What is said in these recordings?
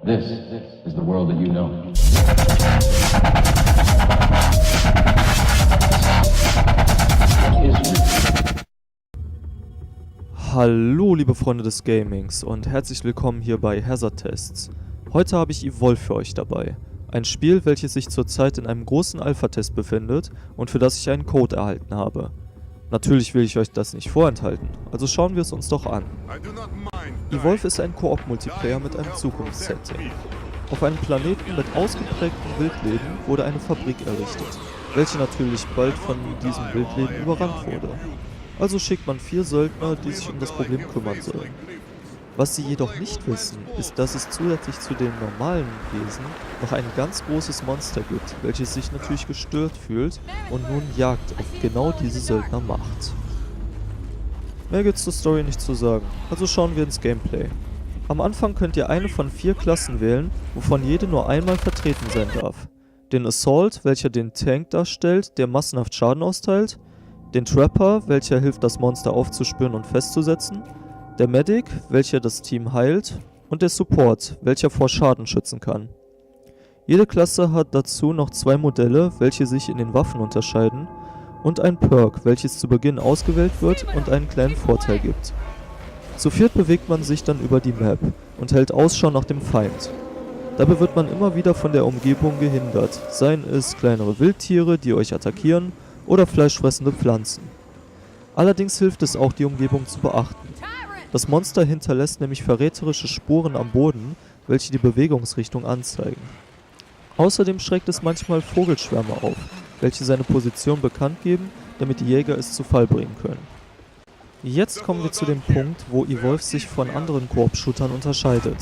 This is the world that you know. Hallo liebe Freunde des Gamings und herzlich willkommen hier bei Hazard Tests. Heute habe ich Evolve für euch dabei. Ein Spiel, welches sich zurzeit in einem großen Alpha-Test befindet und für das ich einen Code erhalten habe. Natürlich will ich euch das nicht vorenthalten, also schauen wir es uns doch an. Evolve ist ein Koop-Multiplayer mit einem Zukunftssetting. Auf einem Planeten mit ausgeprägtem Wildleben wurde eine Fabrik errichtet, welche natürlich bald von diesem Wildleben überrannt wurde. Also schickt man 4 Söldner, die sich um das Problem kümmern sollen. Was sie jedoch nicht wissen, ist, dass es zusätzlich zu den normalen Wesen noch ein ganz großes Monster gibt, welches sich natürlich gestört fühlt und nun Jagd auf genau diese Söldner macht. Mehr gibt's zur Story nicht zu sagen, also schauen wir ins Gameplay. Am Anfang könnt ihr eine von 4 Klassen wählen, wovon jede nur einmal vertreten sein darf. Den Assault, welcher den Tank darstellt, der massenhaft Schaden austeilt, den Trapper, welcher hilft, das Monster aufzuspüren und festzusetzen, der Medic, welcher das Team heilt, und der Support, welcher vor Schaden schützen kann. Jede Klasse hat dazu noch 2 Modelle, welche sich in den Waffen unterscheiden, und ein Perk, welches zu Beginn ausgewählt wird und einen kleinen Vorteil gibt. Zu viert bewegt man sich dann über die Map und hält Ausschau nach dem Feind. Dabei wird man immer wieder von der Umgebung gehindert, seien es kleinere Wildtiere, die euch attackieren, oder fleischfressende Pflanzen. Allerdings hilft es auch, die Umgebung zu beachten. Das Monster hinterlässt nämlich verräterische Spuren am Boden, welche die Bewegungsrichtung anzeigen. Außerdem schreckt es manchmal Vogelschwärme auf, welche seine Position bekannt geben, damit die Jäger es zu Fall bringen können. Jetzt kommen wir zu dem Punkt, wo Evolve sich von anderen Koop-Shootern unterscheidet.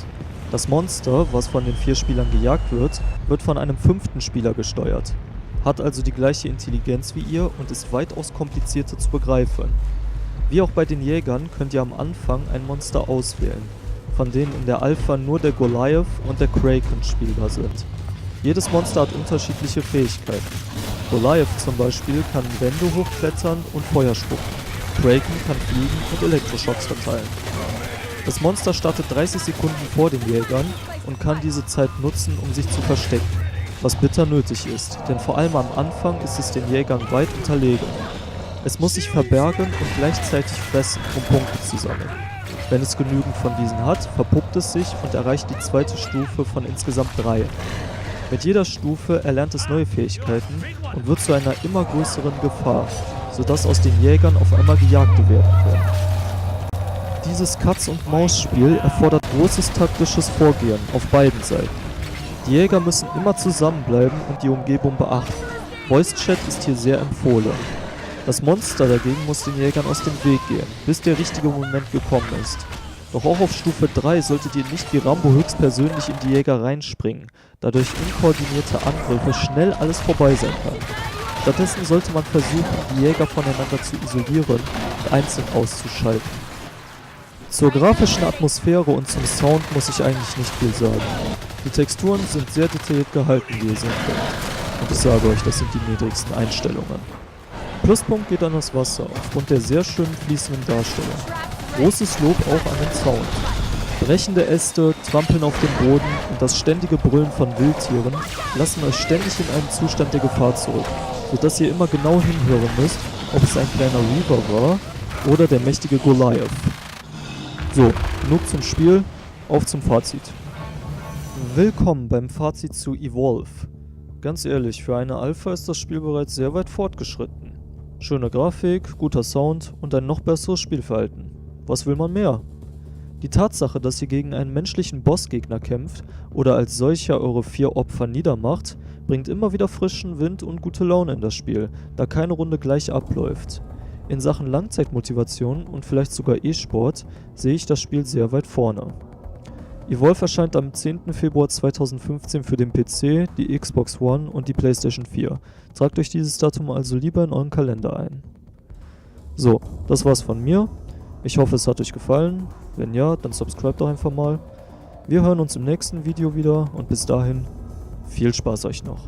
Das Monster, was von den 4 Spielern gejagt wird von einem 5. Spieler gesteuert, hat also die gleiche Intelligenz wie ihr und ist weitaus komplizierter zu begreifen. Wie auch bei den Jägern könnt ihr am Anfang ein Monster auswählen, von denen in der Alpha nur der Goliath und der Kraken spielbar sind. Jedes Monster hat unterschiedliche Fähigkeiten. Goliath zum Beispiel kann Wände hochklettern und Feuer spucken. Kraken kann fliegen und Elektroschocks verteilen. Das Monster startet 30 Sekunden vor den Jägern und kann diese Zeit nutzen, um sich zu verstecken, was bitter nötig ist, denn vor allem am Anfang ist es den Jägern weit unterlegen. Es muss sich verbergen und gleichzeitig fressen, um Punkte zu sammeln. Wenn es genügend von diesen hat, verpuppt es sich und erreicht die 2. Stufe von insgesamt 3. Mit jeder Stufe erlernt es neue Fähigkeiten und wird zu einer immer größeren Gefahr, sodass aus den Jägern auf einmal Gejagte werden können. Dieses Katz-und-Maus-Spiel erfordert großes taktisches Vorgehen auf beiden Seiten. Die Jäger müssen immer zusammenbleiben und die Umgebung beachten. Voice Chat ist hier sehr empfohlen. Das Monster dagegen muss den Jägern aus dem Weg gehen, bis der richtige Moment gekommen ist. Doch auch auf Stufe 3 solltet ihr nicht wie Rambo höchstpersönlich in die Jäger reinspringen, da durch unkoordinierte Angriffe schnell alles vorbei sein kann. Stattdessen sollte man versuchen, die Jäger voneinander zu isolieren und einzeln auszuschalten. Zur grafischen Atmosphäre und zum Sound muss ich eigentlich nicht viel sagen. Die Texturen sind sehr detailliert gehalten, wie ihr sehen könnt. Und ich sage euch, das sind die niedrigsten Einstellungen. Pluspunkt geht an das Wasser, aufgrund der sehr schönen fließenden Darstellung. Großes Lob auch an den Sound. Brechende Äste, Trampeln auf dem Boden und das ständige Brüllen von Wildtieren lassen euch ständig in einen Zustand der Gefahr zurück, sodass ihr immer genau hinhören müsst, ob es ein kleiner Reaver war oder der mächtige Goliath. So, genug zum Spiel, auf zum Fazit. Willkommen beim Fazit zu Evolve. Ganz ehrlich, für eine Alpha ist das Spiel bereits sehr weit fortgeschritten. Schöne Grafik, guter Sound und ein noch besseres Spielverhalten. Was will man mehr? Die Tatsache, dass ihr gegen einen menschlichen Bossgegner kämpft oder als solcher eure 4 Opfer niedermacht, bringt immer wieder frischen Wind und gute Laune in das Spiel, da keine Runde gleich abläuft. In Sachen Langzeitmotivation und vielleicht sogar E-Sport sehe ich das Spiel sehr weit vorne. Evolve erscheint am 10. Februar 2015 für den PC, die Xbox One und die PlayStation 4. Tragt euch dieses Datum also lieber in euren Kalender ein. So, das war's von mir. Ich hoffe, es hat euch gefallen. Wenn ja, dann subscribe doch einfach mal. Wir hören uns im nächsten Video wieder und bis dahin, viel Spaß euch noch.